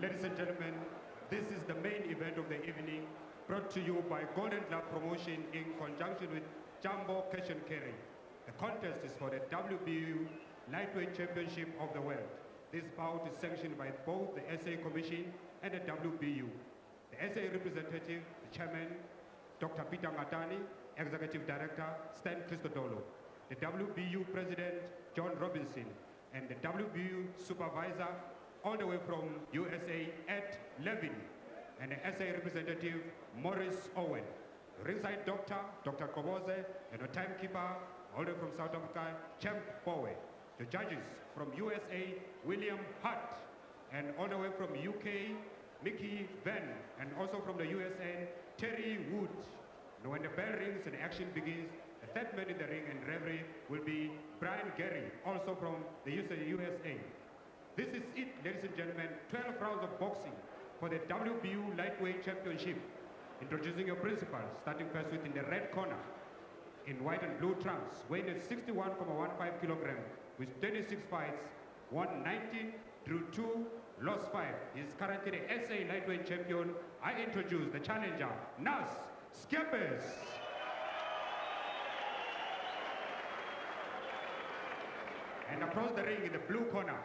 Ladies and gentlemen, this is the main event of the evening, brought to you by Golden Glove Promotion in conjunction with Jumbo Cash and Carry. The contest is for the WBU Lightweight Championship of the World. This bout is sanctioned by both the SA Commission and the WBU. The SA representative, the chairman, Dr. Peter Matani, Executive Director, Stan Christodolo. The WBU President, John Robinson, and the WBU Supervisor, all the way from USA, Ed Levin, and the SA representative, Morris Owen. Ringside doctor, Dr. Koboze, and the timekeeper, all the way from South Africa, Champ Bowe. The judges from USA, William Hart, and all the way from UK, Mickey Venn, and also from the USA, Terry Wood. Now when the bell rings and the action begins, the third man in the ring and referee will be Brian Gary, also from the USA. This is it, ladies and gentlemen, 12 rounds of boxing for the WBU Lightweight Championship. Introducing your principals, starting first with in the red corner, in white and blue trunks, weighing at 61.15 kilograms, with 26 fights, won 19, drew 2, lost 5. He is currently the SA Lightweight Champion. I introduce the challenger, Naas, Scheepers. And across the ring in the blue corner,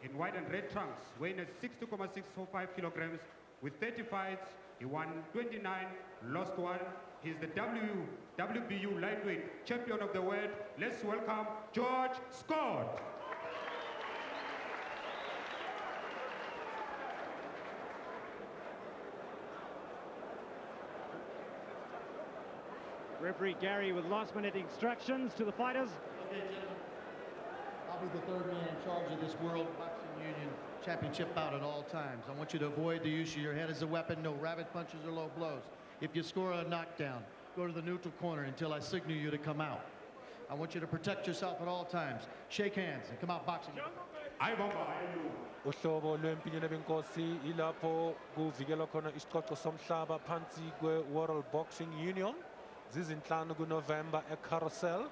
in white and red trunks, weighing at 60.645 kilograms, with 30 fights, he won 29, lost 1. He's the WBU Lightweight Champion of the World. Let's welcome George Scott. Referee Gary with last-minute instructions to the fighters. Okay, gentlemen. I'll be the third man in charge of this World Boxing Union Championship bout at all times. I want you to avoid the use of your head as a weapon. No rabbit punches or low blows. If you score a knockdown, go to the neutral corner until I signal you to come out. I want you to protect yourself at all times. Shake hands and come out boxing. Uhlobo lwempilo benkosi ilapho kuvikelwa khona isicoco somhlaba phansi kwe-World Boxing Union zizinhlanu kuNovember eCarousel.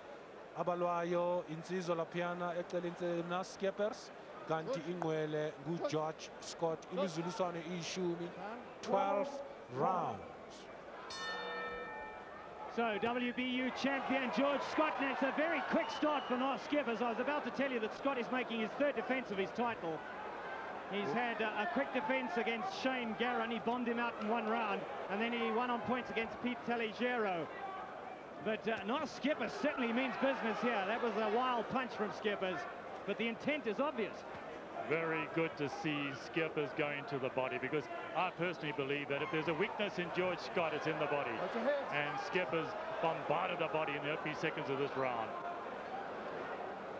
Abalwayo insizwa laphiyana eceleni Naas Scheepers kanti ingqwele nguGeorge Scott. Imizuliswano iyishumi, 12 rounds. So WBU champion George Scott, and it's a very quick start for Naas Scheepers. I was about to tell you that Scott is making his third defense of his title. He's had a quick defense against Shane Garron. He bombed him out in 1 round, and then he won on points against Pete Taligero. But Naas Scheepers certainly means business here. That was a wild punch from Scheepers, but the intent is obvious. Very good to see Scheepers going to the body, because I personally believe that if there's a weakness in George Scott, it's in the body. And Scheepers bombarded the body in the opening seconds of this round.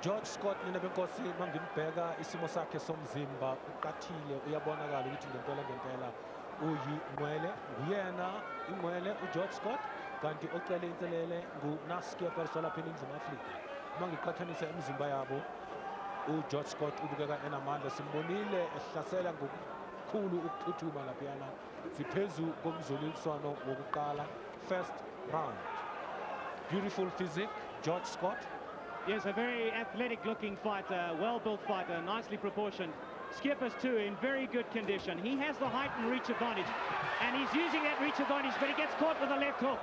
George Scott nina benkosi mangimbheka isimo sakhe somzimba uqathile, uyabonakala ukuthi ngempela uyinqwele, uyena inqwele uGeorge Scott kanti ocela inselele nguNaas Scheepers lapha eNingizimu Afrika. Mangiqhathanisa imizimba yabo, uGeorge Scott ubukeka enamandla, simbonile ehlasela ngokukhulu ukuphuthuma laphiyana. Siphezu komzuliswano wokuqala, first round. Beautiful physique, George Scott. Yes, a very athletic-looking fighter, well-built fighter, nicely proportioned. Scheepers too in very good condition. He has the height and reach advantage, and he's using that reach advantage, but he gets caught with a left hook.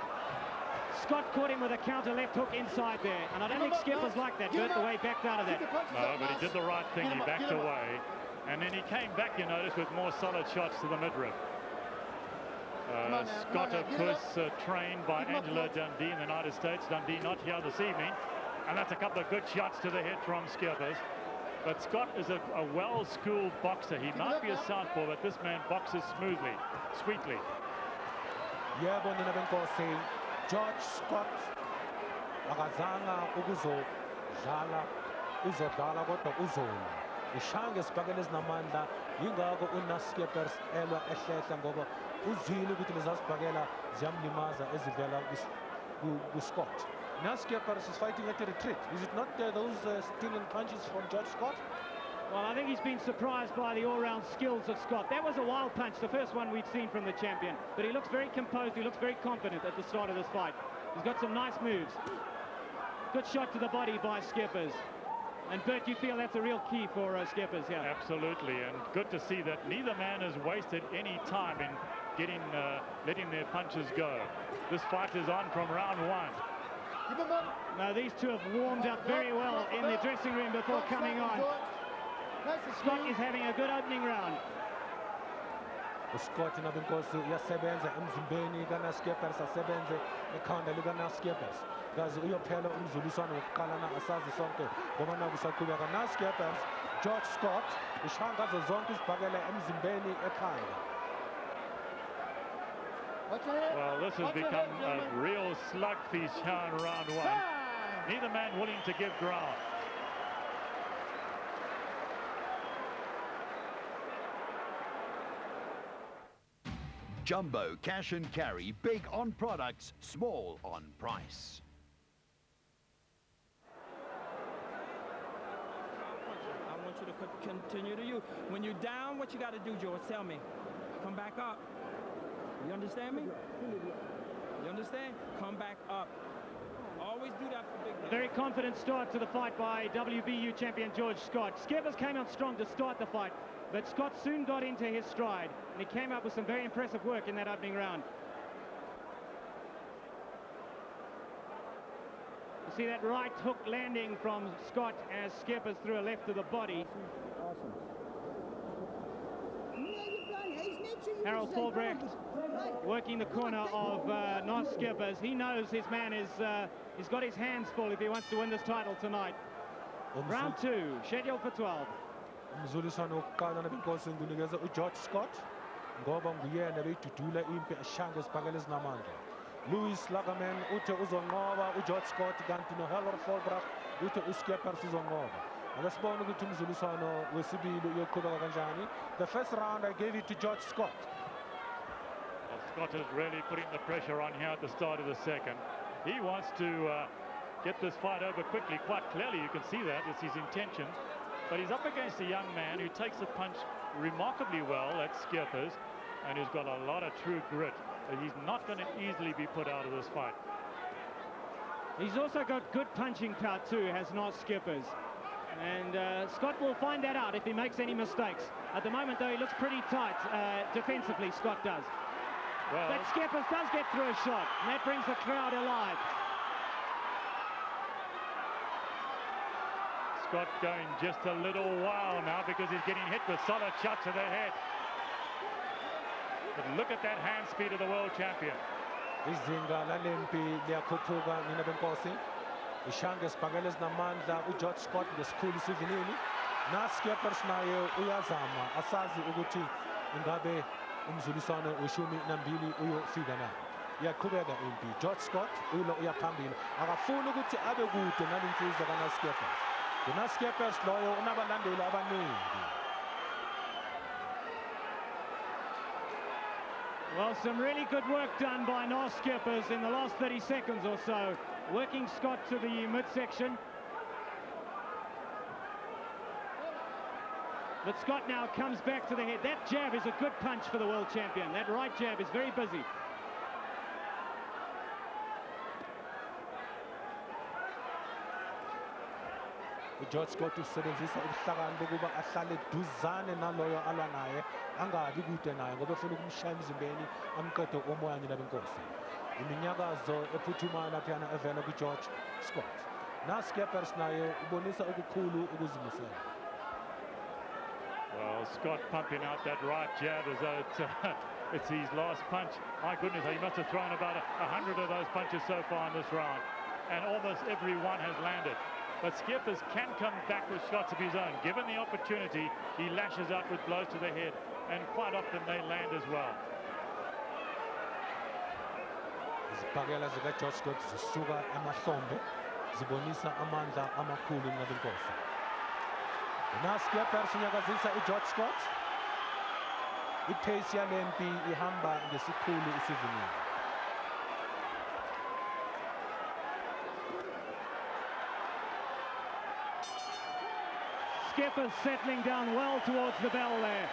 Scott caught him with a counter left hook inside there, and I don't think Scheepers like that, Bert, the way he backed out of that. No, but he did the right thing. He backed away, and then he came back, you notice, with more solid shots to the midriff. Scott, of course, trained by Angela Dundee in the United States. Dundee not here this evening, and that's a couple of good shots to the head from Scheepers. But Scott is a well-schooled boxer. He might be a southpaw, but this man boxes smoothly, sweetly. Yebo nina benkosi, George Scott akazanga ukuzodlala, uzodlala kodwa uzola. Ishange sibhakele ezinamandla, yingakho uNaas Scheepers elwa ehlehla ngoba uzwile ukuthi lezasibhakela ziyamlimaza ezivela kuScott. Naas Scheepers is fighting at a retreat. Is it not those stinging punches from George Scott? Well, I think he's been surprised by the all-round skills of Scott. That was a wild punch, the first one we've seen from the champion. But he looks very composed, he looks very confident at the start of this fight. He's got some nice moves. Good shot to the body by Scheepers. And Bert, you feel that's a real key for Scheepers here? Absolutely, and good to see that neither man has wasted any time in letting their punches go. This fight is on from round one. Now these two have warmed up very well in the dressing room before coming on. Scott is having a good opening round. uScott nabinkosi uyasebenza emzimbeni kaNaas asebenze ekhanda likaNaas kaze uyophela umzuliswano wokuqala na asazi sonke ngoba nakusaqhubeka Naas George Scott ushanga zonke izibhakela emzimbeni ekhanda. Well, this has become a real slugfest here in round one. Neither man willing to give ground. Jumbo Cash and Carry, big on products, small on price. I want you to continue to use. When you're down, what you got to do, George? Tell me. Come back up. You understand me? You understand? Come back up. Always do that for big men. A very confident start to the fight by WBU champion George Scott. Scheepers came out strong to start the fight, but Scott soon got into his stride, and he came up with some very impressive work in that opening round. You see that right hook landing from Scott as Scheepers threw a left to the body. Harold Fulbrecht working the corner of Naas Scheepers. He knows his man is he's got his hands full if he wants to win this title tonight. Round two, scheduled for 12. umzuliswano wokuqala nabinkosi ngunikeza uGeorge Scott ngoba nguyena beyidudula impi ashanga isibhakela ezinamandla. Louis Lagaman uthe uzonqoba uGeorge Scott kanti noHarold Fulbrecht uthe uScheepers uzonqoba. Ake sibone ukuthi umzuliswano wesibili uyoqhubeka kanjani. The first round I gave it to George Scott. Well, Scott is really putting the pressure on here at the start of the second. He wants to get this fight over quickly. Quite clearly you can see that, it's his intention. But he's up against a young man who takes the punch remarkably well at Scheepers and who's got a lot of true grit. He's not going to easily be put out of this fight. He's also got good punching power too, has Naas Scheepers. And Scott will find that out if he makes any mistakes. At the moment, though, he looks pretty tight defensively, Scott does. Well, but Scheepers does get through a shot, and that brings the crowd alive. Scott going just a little while now because he's getting hit with solid shots to the head. But look at that hand speed of the world champion. Izinga lalempi liyakhuphuka nina benkosi. Ishanga isibhakela ezinamandla uGeorge Scott ngesikhulu isivinini. Naas Scheepers naye uyazama asazi ukuthi ingabe umzuliswano weshumi nambili uyofika na. Iyaqhubeka impi. George Scott ulo uyaphambili. Akafuni ukuthi abe kude nalinsizwa kaNaas Scheepers. Naas Scheepers loyo unabalandeli abaningi. Well, some really good work done by Naas Scheepers in the last 30 seconds or so, working Scott to the midsection. But Scott now comes back to the head. That jab is a good punch for the world champion. That right jab is very busy. uGeorge Scott usebenzisa ubuhlakani bokuba ahlale duzane naloyo alwa naye angabi kude naye ngoba efuna ukumshaya emzimbeni amqede umoya nina benkosi. Iminyakazo ephuthumayo laphana evela kuGeorge Scott. Naas Scheepers naye ubonisa ukukhulu ukuzimisela. Well, Scott pumping out that right jab as though it's his last punch. My goodness, he must have thrown about 100 of those punches so far in this round, and almost every one has landed. But Scheepers can come back with shots of his own. Given the opportunity, he lashes out with blows to the head, and quite often they land as well. Izibhakela zikaGeorge Scott zisuka emahlombe zibonisa amandla amakhulu nabenkosi. Naas Scheepers unyakazisa uGeorge Scott. Ipace yalempi ihamba ngesikhulu isivinini. Scheepers settling down well towards the bell there.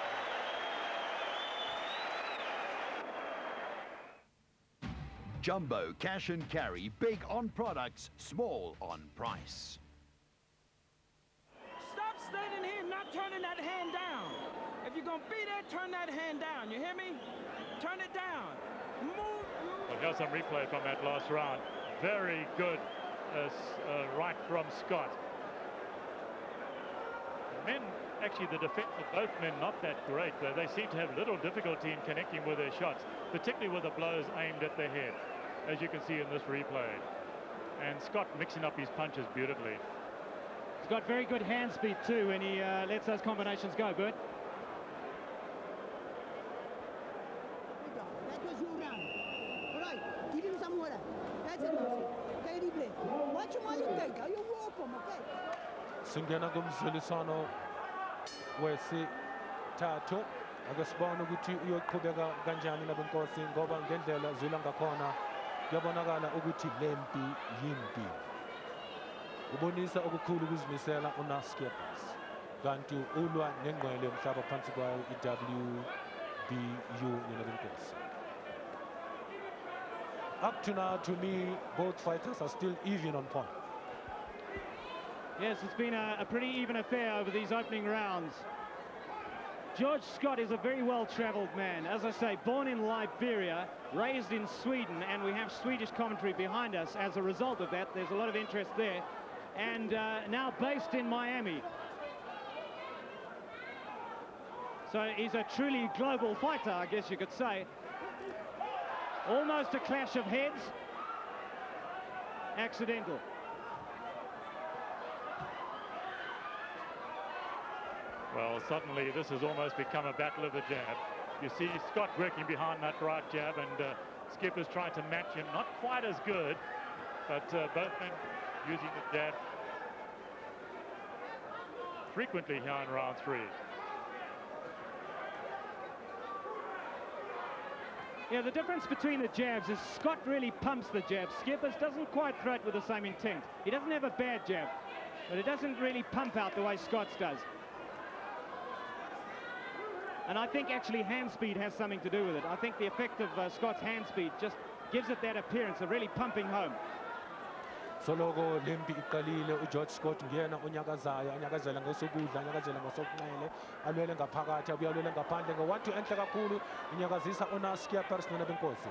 Jumbo Cash and Carry, big on products, small on price. Run it down. Move. Well, here's some replay from that last round. Very good right from Scott. Men, actually, the defense of both men not that great. They seem to have little difficulty in connecting with their shots, particularly with the blows aimed at the head, as you can see in this replay. And Scott mixing up his punches beautifully. He's got very good hand speed too when he lets those combinations go, Bert. That was your round. All right, give him some water. That's it. Okay, replay. Watch him while you take. Are you welcome, okay? Singena kumzuliswano wesithathu akesibona ukuthi uyoqhubeka kanjani labenkosi ngoba ngendlela zula ngakhona kuyabonakala ukuthi lempi yimpi. Ubonisa okukhulu ukuzimisela uNaas Scheepers kanti ulwa nengqele yomhlaba phansi kwayo i-WBU labenkosi. Up to now, to me, both fighters are still even on point. Yes, it's been a pretty even affair over these opening rounds. George Scott is a very well-travelled man. As I say, born in Liberia, raised in Sweden, and we have Swedish commentary behind us as a result of that. There's a lot of interest there. And now based in Miami. So he's a truly global fighter, I guess you could say. Almost a clash of heads. Accidental. Well, suddenly this has almost become a battle of the jab. You see Scott working behind that right jab, and Scheepers trying to match him. Not quite as good, but both men using the jab frequently here in round 3. Yeah, the difference between the jabs is Scott really pumps the jab. Scheepers doesn't quite throw it with the same intent. He doesn't have a bad jab, but it doesn't really pump out the way Scott's does. And I think actually hand speed has something to do with it. I think the effect of Scott's hand speed just gives it that appearance of really pumping home. Soloko lempi iqalile uGeorge Scott ngiyena onyakazayo anyakazela ngosokudla anyakazela ngosokunxele alwele ngaphakathi abuya alwele ngaphandle ngo-1-2 enhle kakhulu inyakazisa uNaas Scheepers nebenkosi.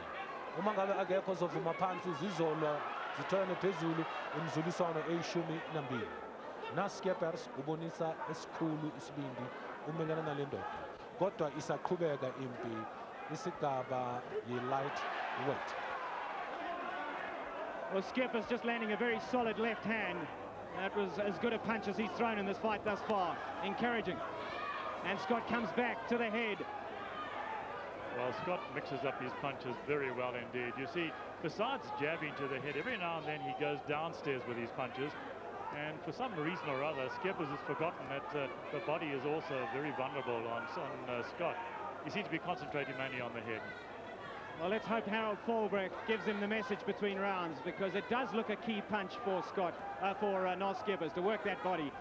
Uma ngabe akekho zovuma phansi zizolwa zithole phezulu umzuliswano e-12. Naas Scheepers ubonisa esikhulu isibindi umelana nale ndoda. Kodwa isaqhubeka impi isigaba yi-light weight. Well, Scheepers just landing a very solid left hand. That was as good a punch as he's thrown in this fight thus far. Encouraging. And Scott comes back to the head. Well, Scott mixes up his punches very well indeed. You see, besides jabbing to the head, every now and then he goes downstairs with his punches. And for some reason or other, Scheepers has forgotten that the body is also very vulnerable on Scott. He seems to be concentrating mainly on the head. Well, let's hope Harold Fallbrecht gives him the message between rounds, because it does look a key punch for Naas Scheepers to work that body.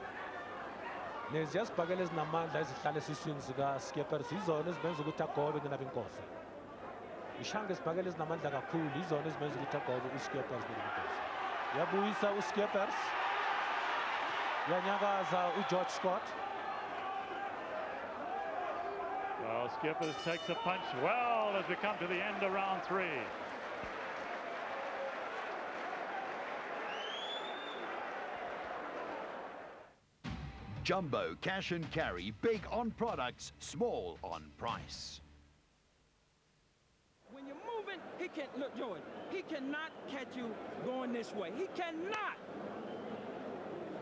Lezi sibhakele ezinamandla ezihlala esiswini zika-Scheepers izona ezibenza ukuthi agobe kunabenkosi. Ishanga esibhakele ezinamandla kakhulu izona ezibenza ukuthi agobe uScheepers kunabenkosi. Yabuyisa uScheepers. Yanyakaza uGeorge Scott. Well, Scheepers takes a punch well as we come to the end of round 3. Jumbo Cash and Carry, big on products, small on price. When you're moving, he can't, look, Joey, he cannot catch you going this way. He cannot.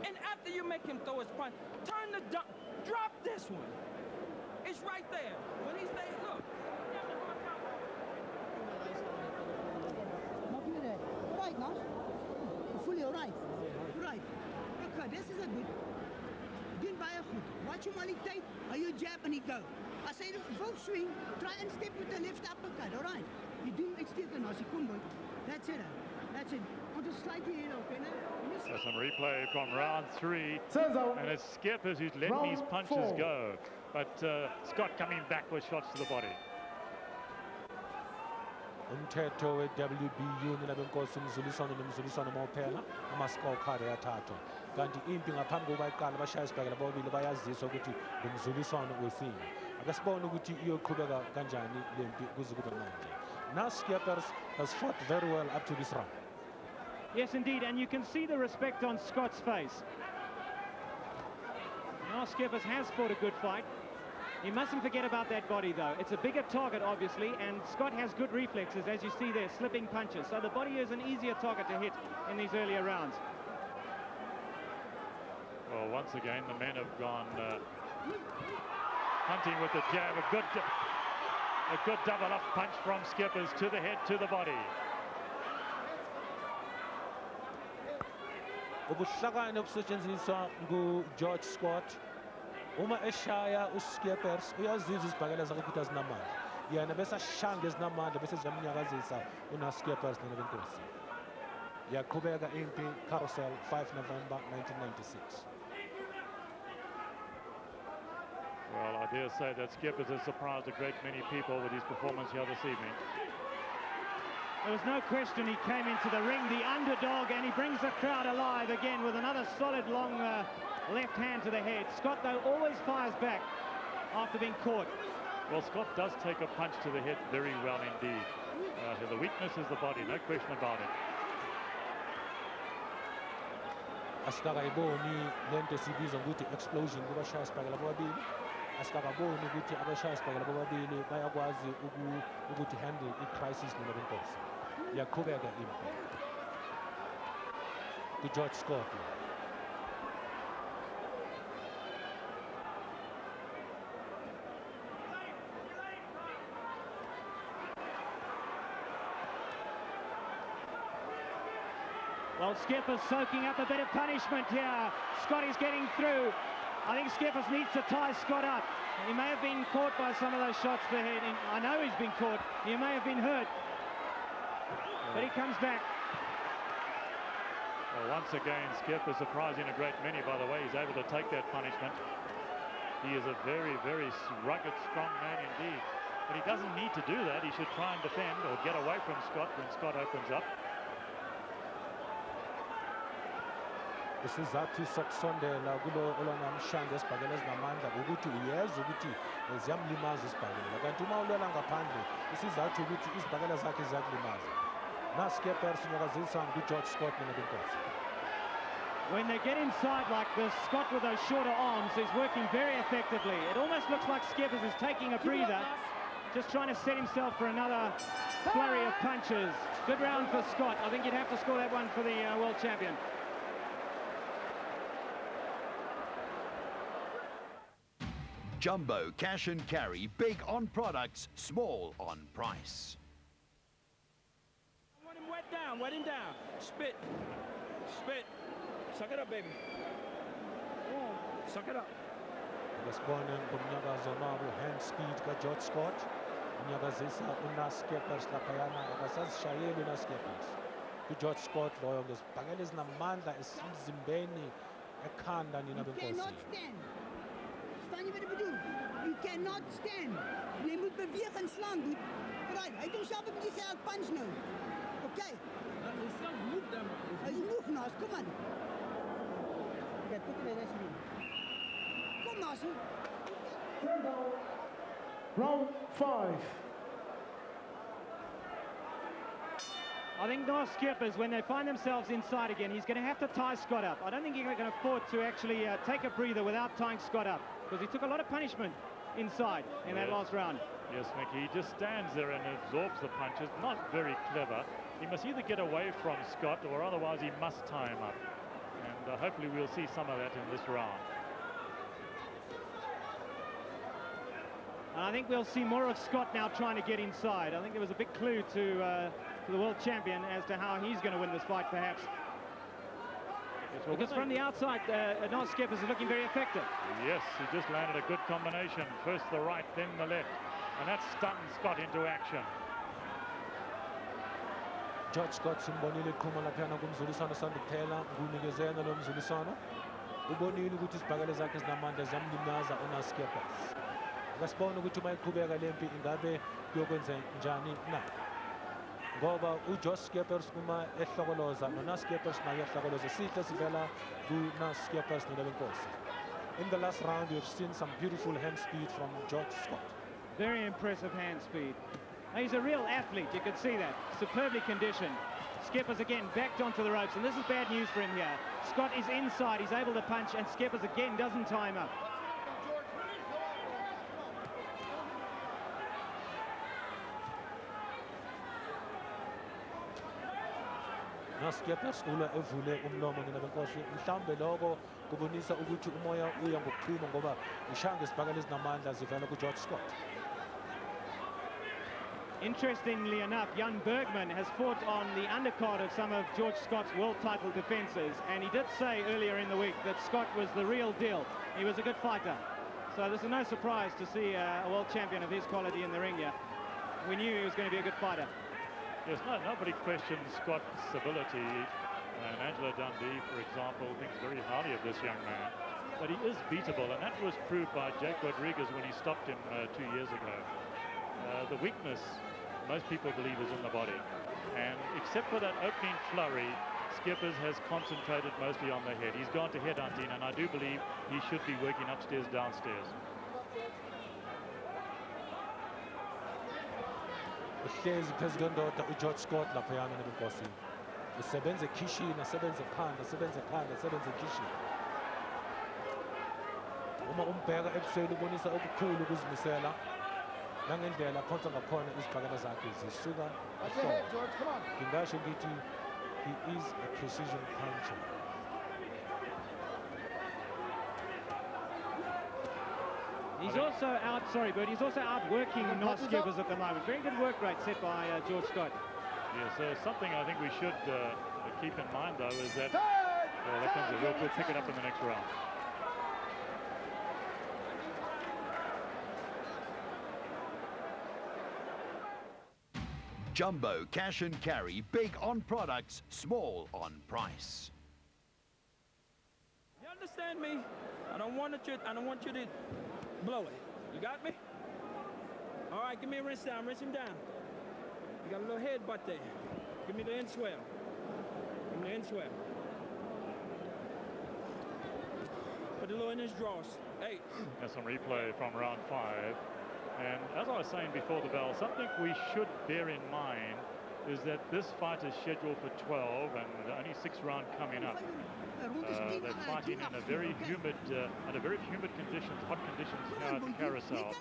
And after you make him throw his punch, turn the dump, drop this one. It's right there. When he stays, look. Right, Naas? Fully all right. Right. Okay, this is a good. Doen baie goed. Watch him while he take. Are you jab and he go. As hy full swing, try and step with the left uppercut, all right? You do uitstekend as jy kom boy. That's it. That's it. I'll just slightly here, okay? So some replay from round 3. And it's Scheepers who's letting these punches go. But Scott coming back with shots to the body. Umthetho we-WBU nebenkosi umzuliswano nomzuliswano mawuphela ama-scorecard ayathathwa. Kanti impi ngaphambi kokuba iqala abashaya isibhakela bobabili bayaziswa ukuthi ngumzuliswano wesine. akasibona ukuthi iyoqhubeka kanjani lempi kuze kube manje. Naas Scheepers has fought very well up to this round. Yes, indeed, and you can see the respect on Scott's face. Naas Scheepers has fought a good fight. He mustn't forget about that body, though. It's a bigger target, obviously, and Scott has good reflexes, as you see there, slipping punches. So the body is an easier target to hit in these earlier rounds. Well, once again, the men have gone hunting with the jab. A good double-up punch from Scheepers to the head, to the body. Ubuhlakani obusetshenziswa ngu-George Scott. Uma eshaya uScheepers uyazizwa izibhakela zakhe ukuthi azinamandla. Yena bese ashanga ezinamandla bese ziyamnyakazisa uNaas Scheepers nebenkosi. Yaqhubeka impi Carousel 5 November 1996. Well, I dare say that Scheepers has surprised a great many people with his performance here this evening. There was no question he came into the ring, the underdog, and he brings the crowd alive again with another solid long left hand to the head. Scott, though, always fires back after being caught. Well, Scott does take a punch to the head very well indeed. The weakness is the body, no question about it. Asikakayiboni lento esibiza ukuthi explosion kubashaya isibhakela bobabili. Asikakaboni ukuthi abashaya isibhakela bobabili bayakwazi ukuthi handle i-crisis nebenkosi. Yaqhubeka impi. George Scott. Well, Scheepers soaking up a bit of punishment here. Scott is getting through. I think Scheepers needs to tie Scott up. He may have been caught by some of those shots to the head. I know he's been caught. He may have been hurt. But he comes back. Well, once again, Scheepers surprising a great many, by the way. He's able to take that punishment. He is a very, very rugged, strong man indeed. But he doesn't need to do that. He should try and defend or get away from Scott when Scott opens up. Isizathu sokusondela kulo olonamshanga esibhakela ezinamandla ukuthi uyeza ukuthi ziyamlimaza isibhakela kanti uma ulwela ngaphandle isizathu ukuthi izibhakela zakhe ziyakulimaza. Naas Scheepers unyakazisa ngu-George Scott nebenkosi. When they get inside like this, Scott with those shorter arms is working very effectively. It almost looks like Scheepers is taking a breather, just trying to set himself for another flurry of punches. Good round for Scott. I think you'd have to score that one for the world champion. Jumbo Cash and Carry, big on products, small on price. Let him wet him down. Spit. Suck it up, baby. Suck it up. Ngesibone ngomnyakazo nabo hand speed ka-George Scott. Unyakazisa uNaas Scheepers laphayana akasazishayeli uNaas Scheepers. George Scott loyo ngezibhakela ezinamandla esimzimbeni ekhanda nina benkosi. You cannot stand. Staan jy wat ek bedoel? You cannot stand. Jy moet beweeg en slaan, dude. Right, hy het homself 'n bietjie gehad punch nou. Okay. Hy's moeg, Naas, kom aan. Okay, put him in as you. Kom, Naas. Round 5. I think Naas Scheepers, when they find themselves inside again, he's going to have to tie Scott up. I don't think he can afford to actually take a breather without tying Scott up, because he took a lot of punishment inside in that last round. Yes, Mickey, he just stands there and absorbs the punches. Not very clever. He must either get away from Scott or otherwise he must tie him up. And hopefully we'll see some of that in this round. And I think we'll see more of Scott now trying to get inside. I think there was a big clue to the world champion as to how he's going to win this fight, perhaps. Yes, well, because from the outside, Naas Scheepers is looking very effective. Yes, he just landed a good combination. First the right, then the left. And that stunned Scott into action. George Scott simbonile iqhuma laphana kumzuliswano sandukuphela ngunikezena lo mzuliswano. Ubonile ukuthi izibhakela zakhe ezinamandla ziyamlimaza uNaas Scheepers. Ngasibona ukuthi uma iqhubeka lempi ingabe kuyokwenza njani na. Ngoba uGeorge Scheepers uma ehlokoloza noNaas Scheepers naye ehlokoloza sihle sivela kuNaas Scheepers nebenkosi. In the last round, we've seen some beautiful hand speed from George Scott. Very impressive hand speed. He's a real athlete, you can see that. Superbly conditioned. Scheepers again backed onto the ropes, and this is bad news for him here. Scott is inside, he's able to punch, and Scheepers again doesn't time up. Scheepers ula evule umlomo ngina benkosi mhlambe lokho kubonisa ukuthi umoya uya ngokuphuma ngoba ishanga isibhakela ezinamandla zivela ku-George Scott. Interestingly enough, young Bergman has fought on the undercard of some of George Scott's world title defences, and he did say earlier in the week that Scott was the real deal. He was a good fighter. So this is no surprise to see a world champion of his quality in the ring here. We knew he was going to be a good fighter. Yes, nobody questions Scott's ability, and Angelo Dundee, for example, thinks very highly of this young man. But he is beatable, and that was proved by Jake Rodriguez when he stopped him 2 years ago. The weakness, most people believe, is in the body. And except for that opening flurry, Scheepers has concentrated mostly on the head. He's gone to head hunting, and I do believe he should be working upstairs, downstairs. Uhlezi phezu kwendoda uGeorge Scott laphayana nebukhosi. Usebenza ekishini, asebenza ekhanda, asebenza ekhanda, asebenza ekishini. Uma umbheka ebusweni ubonisa okukhulu ukuzimisela nangendlela aphonsa ngakhona izibhakela zakhe zisuka ehlombe. Ngingasho ngithi he is a precision puncher. He's also out, sorry, but he's also outworking Naas Scheepers at the moment. Very good work rate set by George Scott. Yes, something I think we should keep in mind, though, is that that comes we'll pick it up in the next round. Jumbo Cash and Carry, big on products, small on price. You understand me? I don't want you to blow it. You got me? All right, give me a rinse down. Rinse him down. You got a little headbutt there. Give me the end swell. Give me the end swell. Put a little in his drawers. Hey. There's some replay from round 5. And as I was saying before the bell, something we should bear in mind is that this fight is scheduled for 12 and only 6 rounds coming up. They're fighting in a very humid, under very humid conditions, hot conditions here at the Carousel.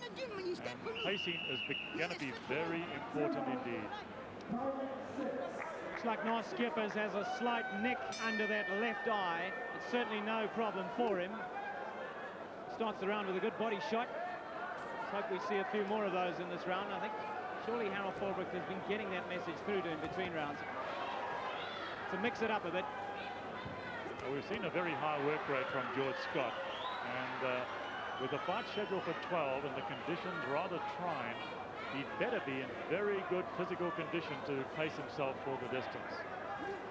And pacing is going to be very important indeed. Looks like Naas Scheepers has a slight nick under that left eye. It's certainly no problem for him. Starts the round with a good body shot. Let's hope we see a few more of those in this round. I think surely Harold Fulbrook has been getting that message through to him between rounds to mix it up a bit. Well, we've seen a very high work rate from George Scott, and with the fight scheduled for 12 and the conditions rather trying, he'd better be in very good physical condition to pace himself for the distance.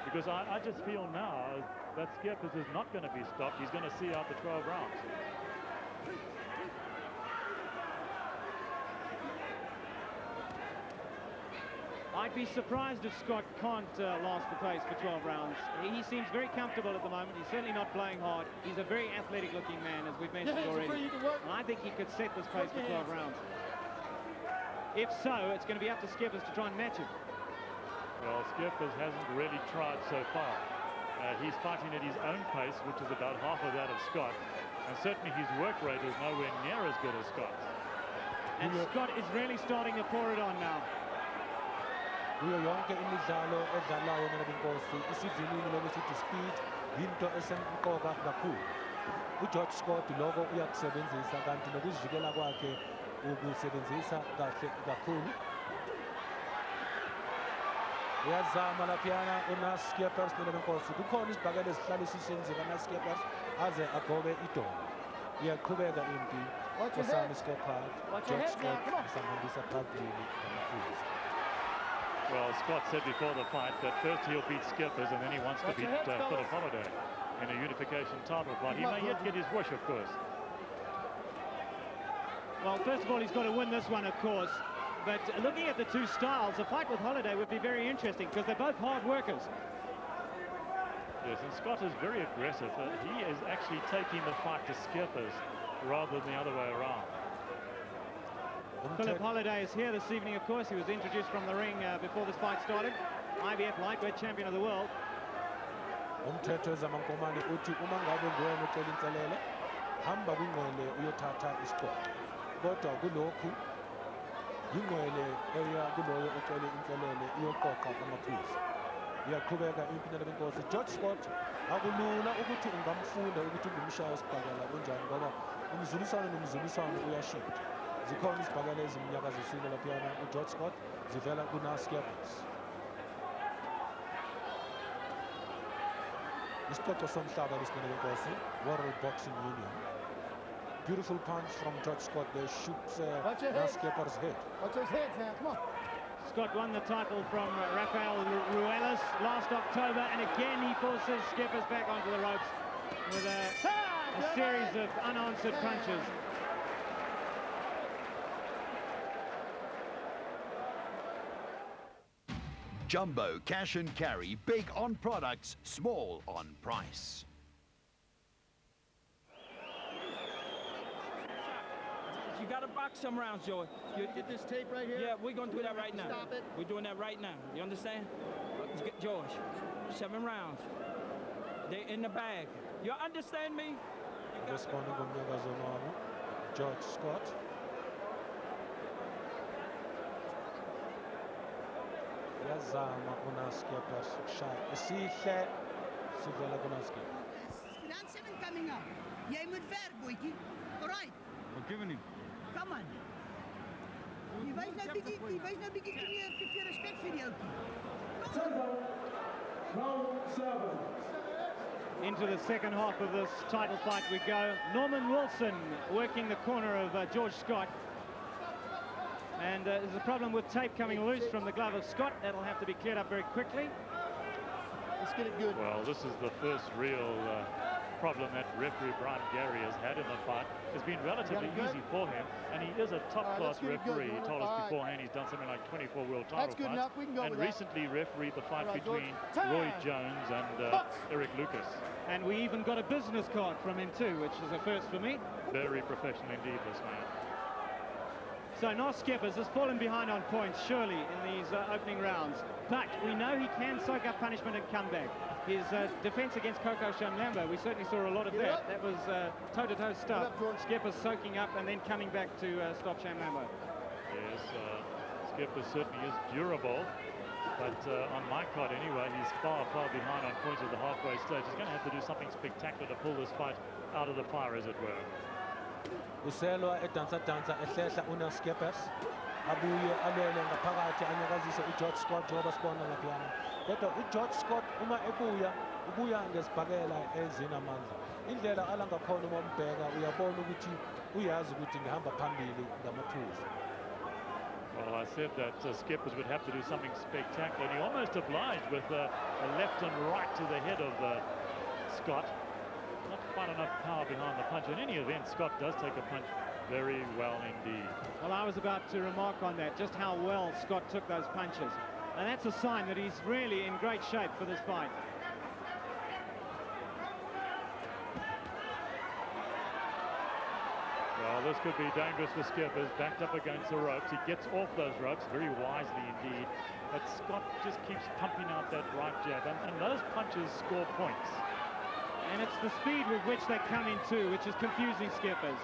Because I just feel now that Scheepers is not going to be stopped. He's going to see out the 12 rounds. I'd be surprised if Scott can't last the pace for 12 rounds. He seems very comfortable at the moment. He's certainly not playing hard. He's a very athletic-looking man, as we've mentioned already. And I think he could set this pace for 12 rounds. If so, it's going to be up to Scheepers to try and match him. Well, Scheepers hasn't really tried so far. He's fighting at his own pace, which is about half of that of Scott. And certainly his work rate is nowhere near as good as Scott's. And Scott is really starting to pour it on now. Kuyo yonke imidlalo edlalayo nabinkosi isivinini lokusithi speed into esemqoka kakhulu. uGeorge Scott lokho uyakusebenzisa kanti nokuzivikela kwakhe ukusebenzisa kahle kakhulu. Uyazama laphiyana uNaas Scheepers nabinkosi kukhona isibhakela esihlala sisenzeka uNaas Scheepers aze agobe idolo. Iyaqhubeka impi. Osama Scott, George Scott usambisa phambili namaphilisi. Well, Scott said before the fight that first he'll beat Scheepers and then he wants to beat Philip Holiday in a unification title fight. He may yet get his wish, of course. Well, first of all, he's got to win this one, of course. But looking at the two styles, a fight with Holiday would be very interesting because they're both hard workers. Yes, and Scott is very aggressive. He is actually taking the fight to Scheepers rather than the other way around. Philip Holliday is here this evening, of course. He was introduced from the ring before this fight started. IBF lightweight champion of the world. Umthetho zamankomane uthi uma ngabe nguwena ucela inselele hamba kwingqwele uyothatha isport. Kodwa kulokhu ingqwele eya kuloyo ucela inselele uyoqoqa amaphuzu. Uyaqhubeka impindela benkosi. George Scott akulula ukuthi ungamfunda ukuthi ungumshaya isibhakela kanjani ngoba umzuliswano nomzuliswano uyashintsha. Zikhona isibhakela ezimnyakazisile laphana uGeorge Scott zivela kuNaas Scheepers. Isicoco somhlaba lesibili benkosi, World Boxing Union. Beautiful punch from George Scott there, shoots Naas Scheepers' head. Watch his head, man. Come on. Scott won the title from Rafael Ruelas last October, and again he forces Scheepers back onto the ropes with a series of unanswered punches. Jumbo Cash and Carry, big on products, small on price. You got to box some rounds, Joey. Get this tape right here. Yeah, we're going to do that right now. Stop it. We're doing that right now. You understand? George, 7 rounds. They're in the bag. You understand me? Responding on George Scott. Yazama uNaas Scheepers ukushaya esihle sivela kuNaas Scheepers. Round 7 coming up. Jy moet werk, boetjie. All right. Come on. Jy wys nou bietjie te veel respek vir die ouetjie. Round 7. Into the second half of this title fight we go. Norman Wilson working the corner of George Scott. And there's a problem with tape coming loose from the glove of Scott. That'll have to be cleared up very quickly. Let's get it good. Well, this is the first real problem that referee Brian Gary has had in the fight. It's been relatively easy for him, and he is a top-class referee. He told us beforehand he's done something like 24 world title fights, and recently refereed the fight between Roy Jones and Eric Lucas. And we even got a business card from him too, which is a first for me. Very professional indeed, this man. So Naas Scheepers has fallen behind on points, surely, in these opening rounds. But we know he can soak up punishment and come back. His defense against Coco Shamlambo, we certainly saw a lot of that. That was toe-to-toe stuff. Scheepers soaking up and then coming back to stop Shamlambo. Yes, Scheepers certainly is durable. But on my card anyway, he's far, far behind on points at the halfway stage. He's going to have to do something spectacular to pull this fight out of the fire, as it were. Uselwa edansa ehlehla uNaas Scheepers abuye alele ngaphakathi anyakazise uGeorge Scott njengoba sibona laphana. Kodwa uGeorge Scott uma ubuya ngesibhakela ezinamandla. Indlela ala ngakhona uma umbheka uyabona ukuthi uyazi ukuthi ngihamba phambili ngamaphuzu. Well, I said that Scheepers would have to do something spectacular, and he almost obliged with a left and right to the head of Scott. Not quite enough power behind the punch. In any event, Scott does take a punch very well indeed. Well, I was about to remark on that, just how well Scott took those punches. And that's a sign that he's really in great shape for this fight. Well, this could be dangerous for Scheepers, backed up against the ropes. He gets off those ropes very wisely indeed. But Scott just keeps pumping out that right jab, and those punches score points. And it's the speed with which they come in too, which is confusing Scheepers.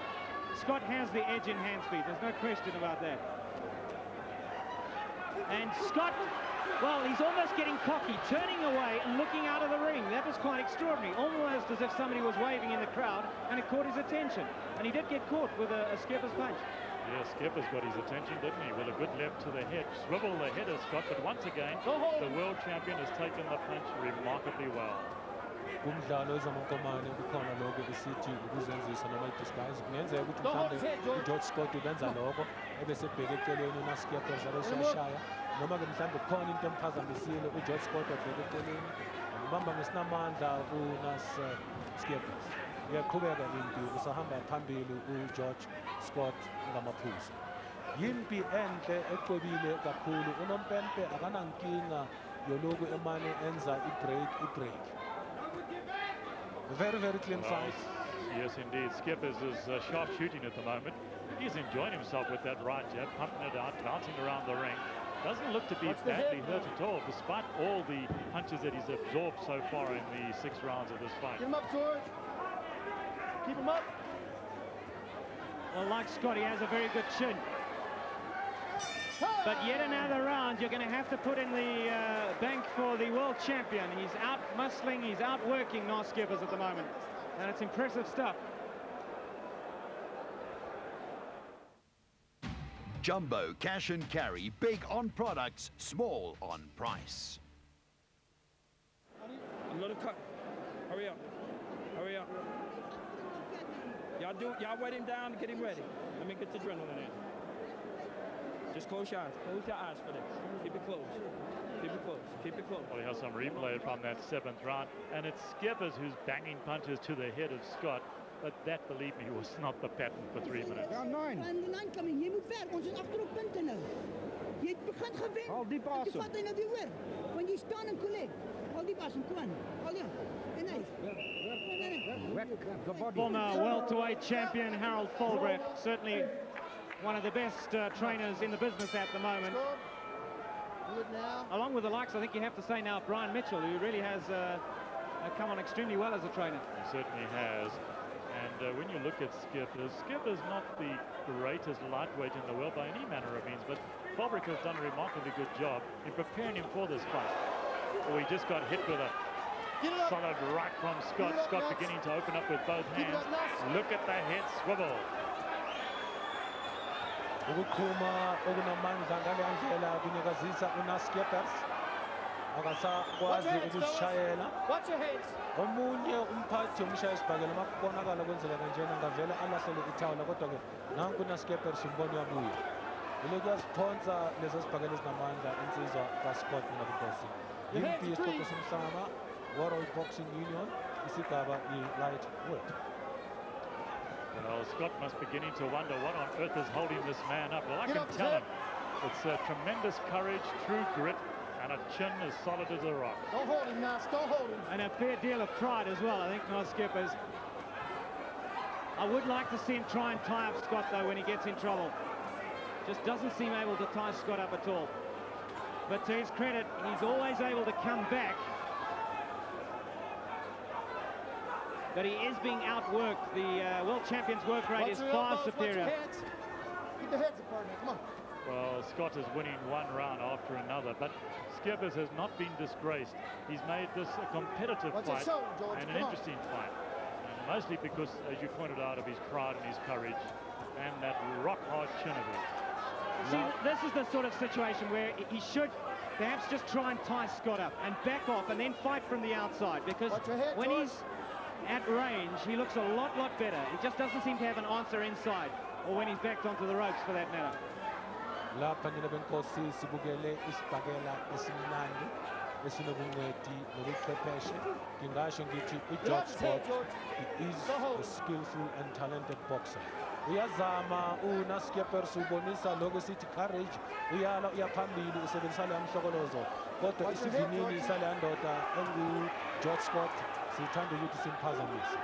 Scott has the edge in hand speed, there's no question about that. And Scott, well, he's almost getting cocky, turning away and looking out of the ring. That was quite extraordinary, almost as if somebody was waving in the crowd, and it caught his attention. And he did get caught with a Scheepers punch. Yes, Scheepers got his attention, didn't he? With a good left to the head. Swivel the head of Scott, but once again, the world champion has taken the punch remarkably well. Kumdlalo wezamankomane kukhona lokho esithi ukuzenzisa noma i-disguise. Kungenzeka ukuthi mhlawumbe uGeorge Scott ubenza lokho ebese ebheke eceleni uNaas Scheepers abeshaya, noma ke mhlawumbe kukhona into emphazamisile uGeorge Scott obheke eceleni ubamba ngesinamandla uNaas Scheepers. Uyaqhubeka impi, usahamba phambili uGeorge Scott ngamaphuzu. Yimpi enhle ecwebile kakhulu, unompempe akanankinga yoloku emane enza i-break. Very, very clean fight. Yes, indeed. Scheepers is sharp shooting at the moment. He's enjoying himself with that right jab, pumping it out, bouncing around the ring. Doesn't look to be badly hurt at all, despite all the punches that he's absorbed so far in the 6 rounds of this fight. Get him up, George. Keep him up. Well, like Scott, he has a very good chin. But yet another round, you're going to have to put in the bank for the world champion. He's out muscling, he's outworking Naas Scheepers at the moment. And it's impressive stuff. Jumbo Cash and Carry, big on products, small on price. A little cut. Hurry up. Hurry up. Y'all wet him down to get him ready. Let me get the adrenaline in. Just close your eyes. Close your eyes for this. Keep it close. Keep it close. Keep it close. Well, he has some replay from that 7th round. And it's Scheepers who's banging punches to the head of Scott. But that, believe me, was not the pattern for 3 minutes. Round 9. En de lijn coming. Je moet ver. Ons is achter op punten nou. Je begint gewend. Al diep En asem. toe vat hy nou weer oor. Want jy staan en collect. Al diep asem. Kom aan. Al ja. En hy. Whack the body. Former welterweight champion Harold Fulbrecht, certainly one of the best trainers in the business at the moment. Do it now. Along with the likes, I think you have to say now, Brian Mitchell, who really has come on extremely well as a trainer. He certainly has. And when you look at Scheepers, Scheepers not the greatest lightweight in the world by any manner of means, but Fulbrecht has done a remarkably good job in preparing him for this fight. Oh, he just got hit with a solid right from Scott. Scott beginning to open up with both hands. Look at the head swivel. Ukukhuma okunamandla ngale ndlela kunikazisa uNaas Scheepers. Akasakwazi ukushayela. Watch your heads. Omunye umphathi womshaya isibhakela makubonakala kwenzeka kanjena ngavele alahlele ithawula kodwa ke nanku uNaas Scheepers umbona uyabuya. Yilokhu yasiphonsa lezi sibhakela ezinamandla insizwa kaScott nakuBosi. Yimpi yesiqoqo somhlaba World Boxing Union isigaba i-lightweight. Well, Scott must be beginning to wonder what on earth is holding this man up. Well, I can tell him it's tremendous courage, true grit, and a chin as solid as a rock. Don't hold him, Naas. Don't hold him. And a fair deal of pride as well, I think, Naas Scheepers. I would like to see him try and tie up Scott, though, when he gets in trouble. Just doesn't seem able to tie Scott up at all. But to his credit, he's always able to come back. But he is being outworked. The world champion's work rate is far superior. Keep the heads apart now. Come on. Well, Scott is winning one round after another, but Scheepers has not been disgraced. He's made this a competitive fight and an interesting fight. And mostly because, as you pointed out, of his pride and his courage and that rock-hard chin of his. See, this is the sort of situation where he should perhaps just try and tie Scott up and back off and then fight from the outside, because when he's at range, he looks a lot better. He just doesn't seem to have an answer inside, or when he's backed onto the ropes for that matter. Lapha nina benkosi sibukele isibhakela esimnandi esinobungcweti nobuchwepheshe. Ngingasho ngithi uGeorge Scott is a skillful and talented boxer. Uyazama uNaas Scheepers ubonisa lokho sithi courage, uyala uyaphambili usebenzisa le mhlokolozo. Kodwa isivinini sale ndoda enguGeorge Scott sithanda ukuthi simphazamise.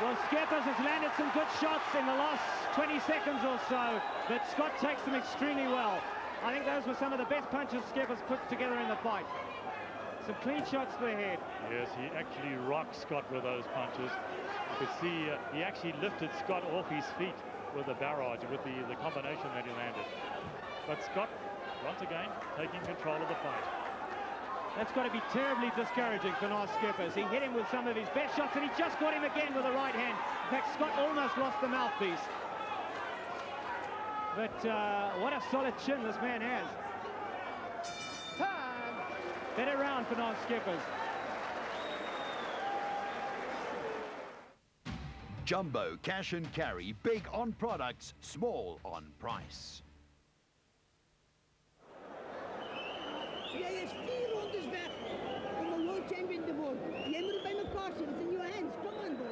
Well, Scheepers has landed some good shots in the last 20 seconds or so, but Scott takes them extremely well. I think those were some of the best punches Scheepers put together in the fight. Some clean shots to the head. Yes, he actually rocked Scott with those punches. You could see he actually lifted Scott off his feet with the barrage, with the combination that he landed. But Scott, once again, taking control of the fight. That's got to be terribly discouraging for Naas Scheepers. He hit him with some of his best shots, and he just got him again with the right hand. In fact, Scott almost lost the mouthpiece. But what a solid chin this man has. Time. Better round for Naas Scheepers. Jumbo Cash and Carry, big on products, small on price. Jy is 4 rondes weg om 'n world champion te word. Jy moet dit by mekaar sit. It's in your hands. Come on, boy.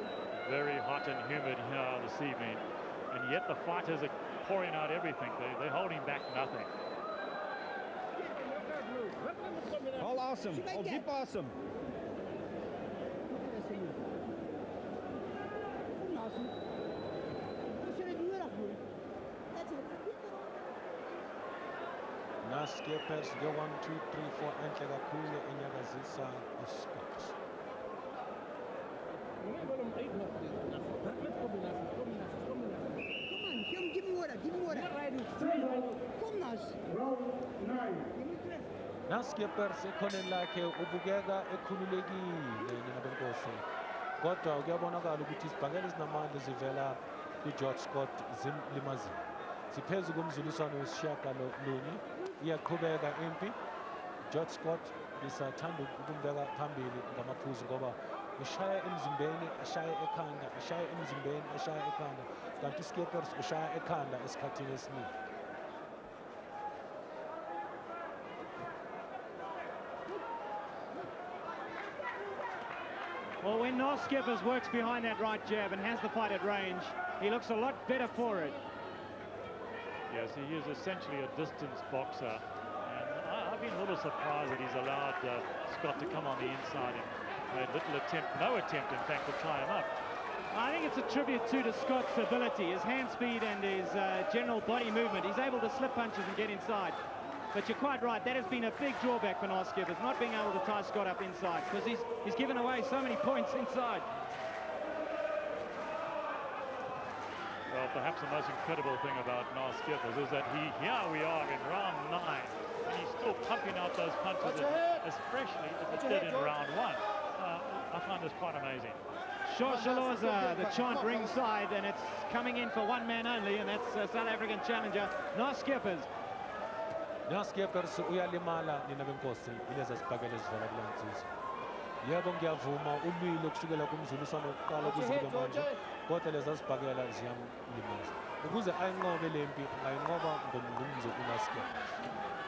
Very hot and humid here this evening, and yet the fighters are pouring out everything. They're holding back nothing. All awesome. All deep awesome. Naas Scheepers nge 1, 2, 3, 4 enhle kakhulu enyakazisa iScott. Give me water, give me water. Come, Naas. Naas Scheepers ekhoneni lakhe ubukeka ekhululekile nina benkosi. Kodwa kuyabonakala ukuthi isibhakela ezinamandla zivela kuGeorge Scott zimlimazile. Siphezu komzuliswano wesishiyagalolunye iyaqhubeka impi. George Scott bisathanda ukumbeka phambili ngamaphuzu ngoba ushaya emzimbeni, ashaya ekhanda, ashaya emzimbeni, ashaya ekhanda. Kanti iScheepers ushaya ekhanda esikhathini esiningi. Well, when Naas Scheepers works behind that right jab and has the fight at range, he looks a lot better for it. Yes, he is essentially a distance boxer. And I've been a little surprised that he's allowed Scott to come on the inside and made no attempt, in fact, to try him up. I think it's a tribute to Scott's ability, his hand speed and his general body movement. He's able to slip punches and get inside. But you're quite right, that has been a big drawback for Naas Scheepers, not being able to tie Scott up inside, because he's given away so many points inside. Well, perhaps the most incredible thing about Naas Scheepers is that here we are in round 9, and he's still pumping out those punches as freshly as he did in round 1. I find this quite amazing. Shaloza, the chant ringside, and it's coming in for one man only, and that's South African challenger, Naas Scheepers. Naas Scheepers uyalimala nina benkosi ilezi sibhakela ezivela kulansiza. Yebo ngiyavuma umile kusukela kumzuliswano oqala kuze kube manje, kodwa lezi sibhakela ziyamlimaza. Ukuze ayinqobe lempi ayinqoba ngomngumzo uNaas Scheepers.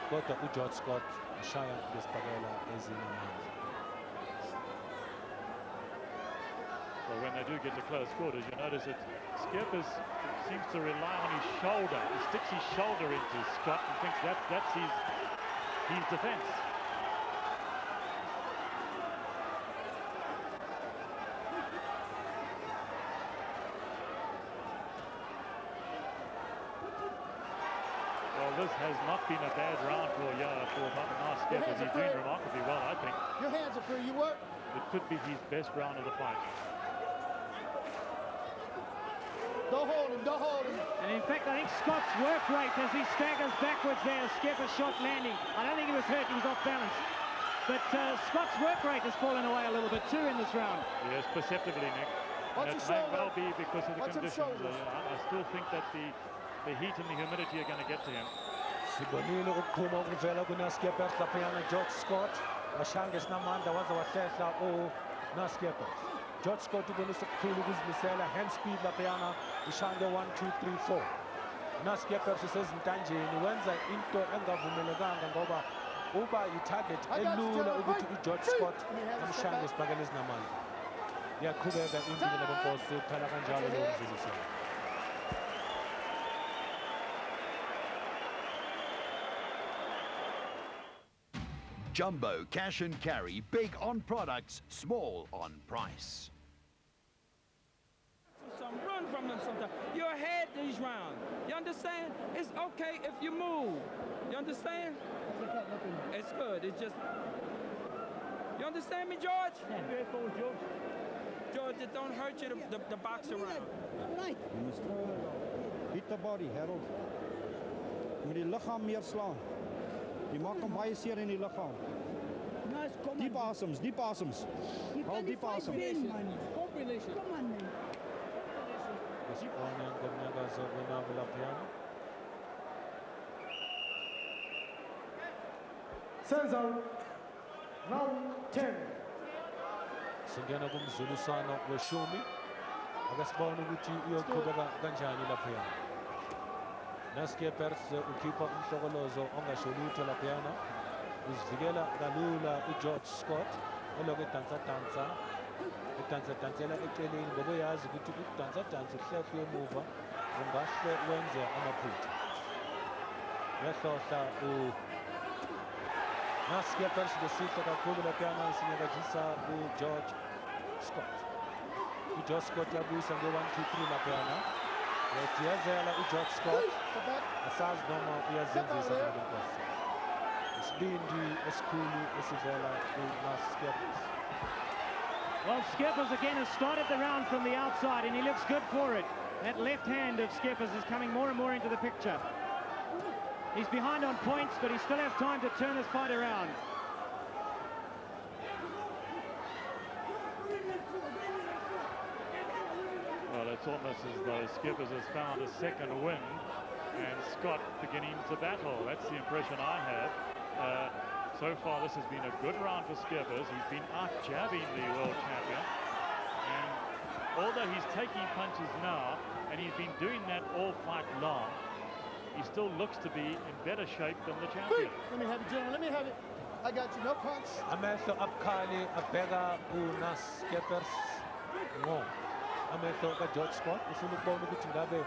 Kodwa uGeorge Scott ushaya ngesibhakela ezinamandla. Well, when they do get to close quarters, you notice that Scheepers seems to rely on his shoulder. He sticks his shoulder into Scott and thinks that's his defense. Well, this has not been a bad round for Naas Scheepers. He's doing remarkably well, I think. Your hands are free, you work. It could be his best round of the fight. Don't hold him, don't hold him. And in fact, I think Scott's work rate as he staggers backwards there, Scheepers shot landing. I don't think he was hurt, he was off balance. But Scott's work rate has fallen away a little bit too in this round. Yes, perceptibly, Nick. Watch And your it may shoulder. well be because of the Watch him conditions. shoulders. I still think that the heat and the humidity are going to get to him. Sibonile ukuphuma okuvela kuNaas Scheepers laphayana George Scott washanga esinamandla waze wahlehla uNaas Scheepers. George Scott ubonisa ukukhulu ukuzimisela, hand speed laphayana ushange 1, 2, 3, 4. Naas Scheepers usezintanjeni wenza into engavumelekanga ngoba uba i-target elula ukuthi uGeorge Scott amshange esibhakela ezinamandla. Iyaqhubeka impi nina benkosi uphela kanjalo lo mzuliswano. Jumbo Cash and Carry, big on products, small on price. Run from them sometimes. You're ahead these rounds. You understand? It's okay if you move. You understand? It's good. It's just... You understand me, George? George, it don't hurt you to box around. Right. Je moet hit the body, Harold. Je moet die lichaam meer slaan. Je maakt hem baie seer in die lichaam. Naas, kom Diep aan. asems, diep asems. Je Hou kan die diep fight asem. win, man. Kom aan, man. Isibone ngomnyakazo wenabo laphayana. Senzo, round 10. Singena kumzuliswano weshumi. Akasibona ukuthi uyoqhubeka kanjani laphayana. Naas Scheepers ukhipha umhlokolozo ongasho lutho laphayana. Uzivikela kalula uGeorge Scott elokhu edansa dansela eceleni ngoba uyazi ukuthi ukudansa uhlehla emuva ungahle wenze amaphutha. Yahlohla Naas Scheepers lesihle kakhulu laphayana sinyakazisa uGeorge Scott. uGeorge Scott yabuyisa nge 1, 2, 3 laphayana. Uyadiyazela uGeorge Scott. Asazi noma uyazenzisa njengenkosi. isibindi esikhulu esivela ku-Naas Scheepers. Well, Scheepers again has started the round from the outside, and he looks good for it. That left hand of Scheepers is coming more and more into the picture. He's behind on points, but he still has time to turn this fight around. Well, it's almost as though Scheepers has found a second wind, and Scott beginning to battle. That's the impression I have. So far, this has been a good round for Scheepers. He's been out-jabbing the world champion. And although he's taking punches now, and he's been doing that all fight long, he still looks to be in better shape than the champion. Let me have it, General. Let me have it. I got you. No punch. Amehlo abukhali abheka ku-Naas Scheepers ngo. Amehlo ka-George Scott ufuna ukubona ukuthi ngabe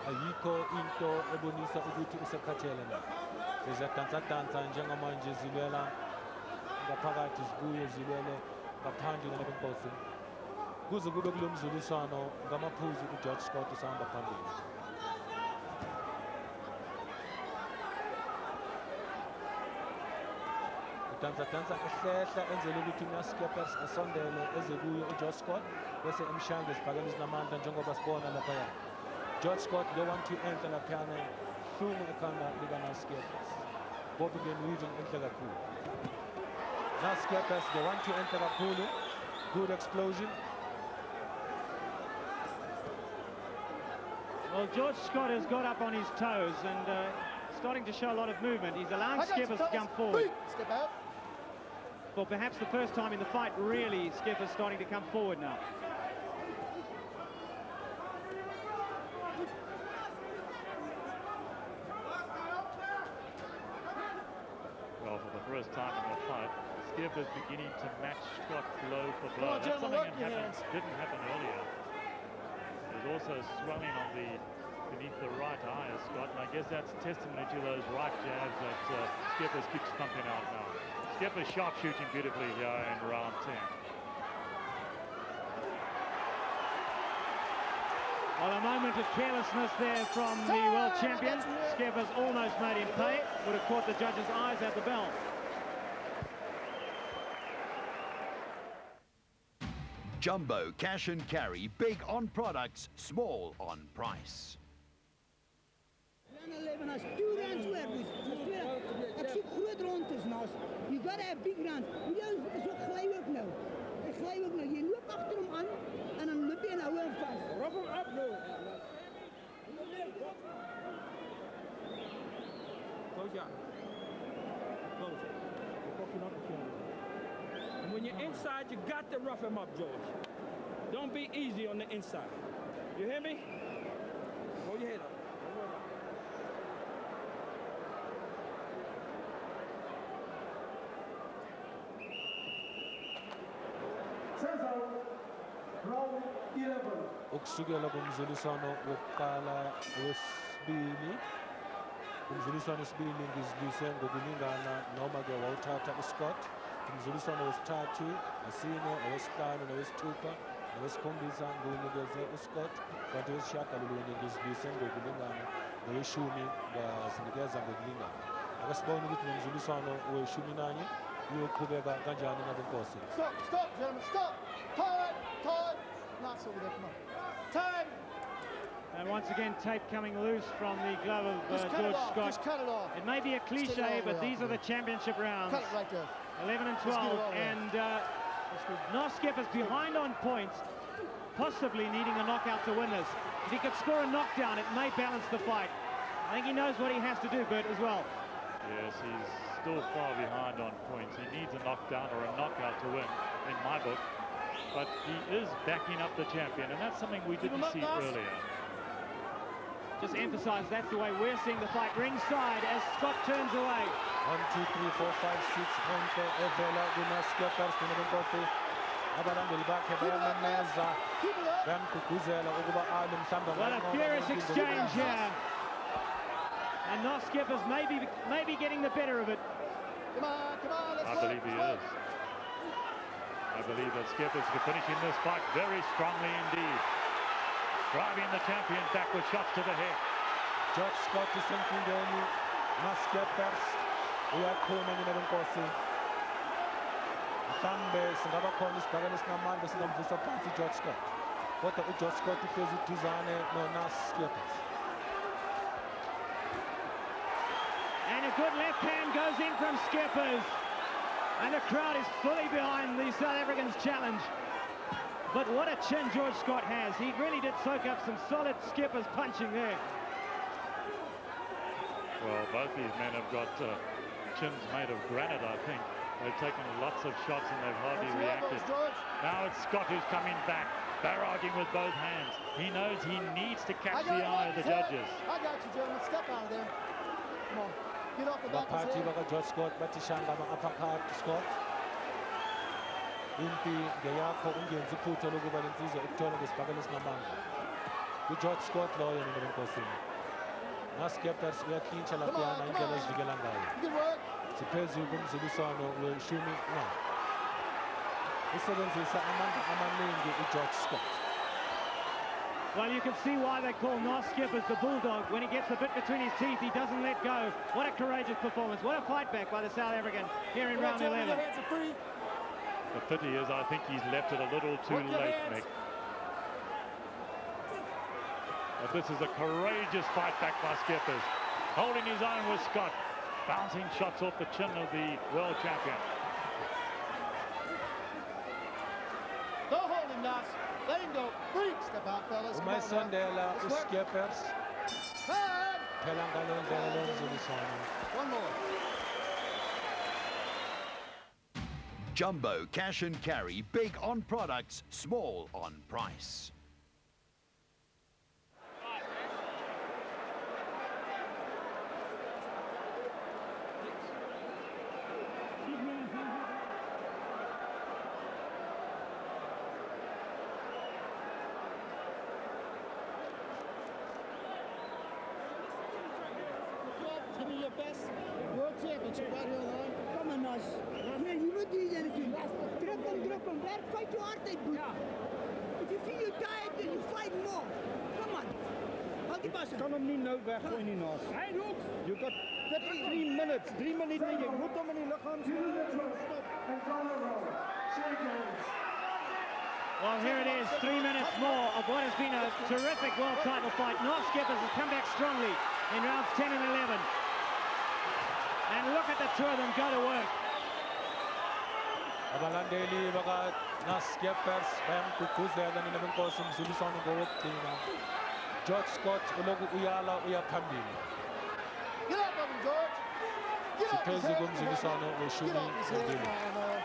ayikho into ebonisa ukuthi usekhathele na. Ziyadansa njengamanje zilwela ngaphakathi zibuye zilwele ngaphandle nalapha enkosini. Kuze kube kulo mzuliswano ngamaphuzu uGeorge Scott usahamba phambili. Dansa ehlehla enzele ukuthi uNaas Scheepers asondele eze kuye uGeorge Scott bese emshanga isiphakame esinamandla njengoba sibona laphaya. George Scott lo 1-2 enhle laphana hlungu ekhanda likaNaas Scheepers. Both again weaving enhle kakhulu. Naas Scheepers the 1-2 enhle kakhulu. Good explosion. Well, George Scott has got up on his toes and starting to show a lot of movement. He's allowing Scheepers to come forward. Step out. For perhaps the first time in the fight, really, Scheepers starting to come forward now. Well, for the first time in the fight, Scheepers beginning to match Scott blow for blow. That's something that didn't happen earlier. There's also swelling on the beneath the right eye of Scott, and I guess that's testimony to those right jabs that Scheepers keeps pumping out now. Scheepers sharp shooting beautifully here in round 10. Well, a moment of carelessness there from the world champion. Scheepers almost made him pay. Would have caught the judge's eyes at the bell. Jumbo Cash and Carry, big on products, small on price. 11 as 2 rounds worth. Ek soek groot rondes, Naas. You got to have big rounds. Moet jy so gly ook nou. Hy gly ook nou. Jy loop agter hom aan en dan loop jy en hou hom vas. Rap hom op nou. Close your eyes. Close it. You're poking up the camera. And when you're inside, you got to rough him up, George. Don't be easy on the inside. You hear me? Hold your head up. Ukusukela kumzuliswano wokuqala wesibili kumzuliswano wesibili ngizilwise ngokulingana noma ke wawuthatha uScott. Kumzuliswano wesithathu nesine owesihlanu nowesithupha nowesikhombisa ngiwunikeze uScott, kanti owesishiyagalolunye ngizilwise ngokulingana noweshumi ngazinikeza ngokulingana. Akasibona ukuthi nomzuliswano weshumi nanye uyoqhubeka kanjani nabenkosi. Stop, gentlemen, stop. Time. Not over there, come on. Time. And once again, tape coming loose from the glove of George Scott. Just cut it off. It may be a cliche, but these are the championship rounds. Cut it right there. 11 and 12, and Naas Scheepers behind on points, possibly needing a knockout to win this. If he could score a knockdown, it may balance the fight. I think he knows what he has to do, Bert, as well. Yes, he's still far behind on points. He needs a knockdown or a knockout to win, in my book. But he is backing up the champion, and that's something we didn't see earlier. Just emphasize that's the way we're seeing the fight ringside as Scott turns away. 1, 2, 3, 4, 5, 6 onke evela kuNaas Scheepers kuNobunkosi. Abalandeli bakhe bayamemeza bayamgqugquzela ukuba ale mhlawumbe. What a furious exchange here. And Naas Scheepers may be getting the better of it. Come on, let's I believe he is. I believe that Scheepers is finishing this fight very strongly indeed. Driving the champion back with shots to the head. George Scott is enkingeni. Naas Scheepers uyaphuma nyina benkosi mhlambe singaba khona isibhakane esinamandla singamvusa phansi uGeorge Scott kodwa uGeorge Scott uhlezi uduzane noNaas Scheepers. And a good left hand goes in from Scheepers. And the crowd is fully behind the South Africans' challenge. But what a chin George Scott has. He really did soak up some solid Scheepers punching there. Well, both these men have got chins made of granite, I think. They've taken lots of shots and they've hardly reacted. Now it's Scott who's coming back, barraging with both hands. He knows he needs to catch the eye of the judges. I got you, gentlemen. Step out of there. Come on. Get off the back of his Baphathi head. baka-George Scott bathishanga ama-uppercut Scott. Impi ngeyakho ungenzi iphutha lokuba lensizwa ukuthola ngesibhakane esinamandla. uGeorge Scott loyo mina benkosini. Scheepers uyaklintsha laphiyana indlela ezivikela ngayo. Siphezulu kumzuliswano weshumi nane. Usebenzisa amandla amaningi uGeorge Scott. Well, you can see why they call Naas Scheepers the Bulldog. When he gets the bit between his teeth, he doesn't let go. What a courageous performance. What a fight back by the South African here in round 11. The pity is, I think he's left it a little too late, Mick. But this is a courageous fight back by Scheepers. Holding his own with Scott. Bouncing shots off the chin of the world champion. Don't hold him, Naas. Let him go. Free. Step out, fellas. Come on now. Umayisondela Let's work. uScheepers. Hey! Phela ngalo ndlela lo mzuliswano. One more. Jumbo Cash and Carry, big on products, small on price. Give me your best world championship right here on the line. Come on, Naas. Man, you moet niet anything. Druk hem. Werk, fight je altijd, boet. If you feel you're tired, then you fight more. Come on. Houd die bas. Kan hom nie nou weggooi nie, Naas. Hij doet. You got 3 minutes. 3 minute jy moet hom in die liggaam stop. Well, here it is, 3 minutes more of what has been a terrific world title fight. Naas Scheepers has come back strongly in rounds 10 and 11. And look at the two of them go to work. Abalandeli baka Naas Scheepers bayamguguzela nina benkosi umzuliswano ngowokugcina. George Scott uloku uyala uyaphambili. Get up of him, George. Get up his Siphezulu head. komzuliswano weshumi Get off his head. nambili. Come on.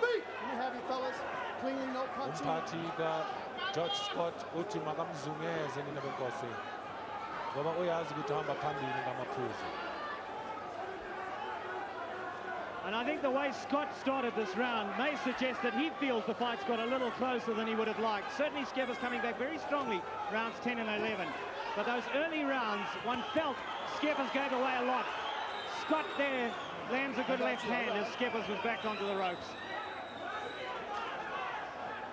Feet. Let me have you fellas. Cleanly, no punching. Umphathi ka-George Scott uthi makamzungeze nina benkosi ngoba uyazi ukuthi uhamba phambili ngamaphuzu. And I think the way Scott started this round may suggest that he feels the fight's got a little closer than he would have liked. Certainly Scheepers coming back very strongly, rounds 10 and 11. But those early rounds, one felt Scheepers gave away a lot. Scott there lands a good left hand as Scheepers was back onto the ropes.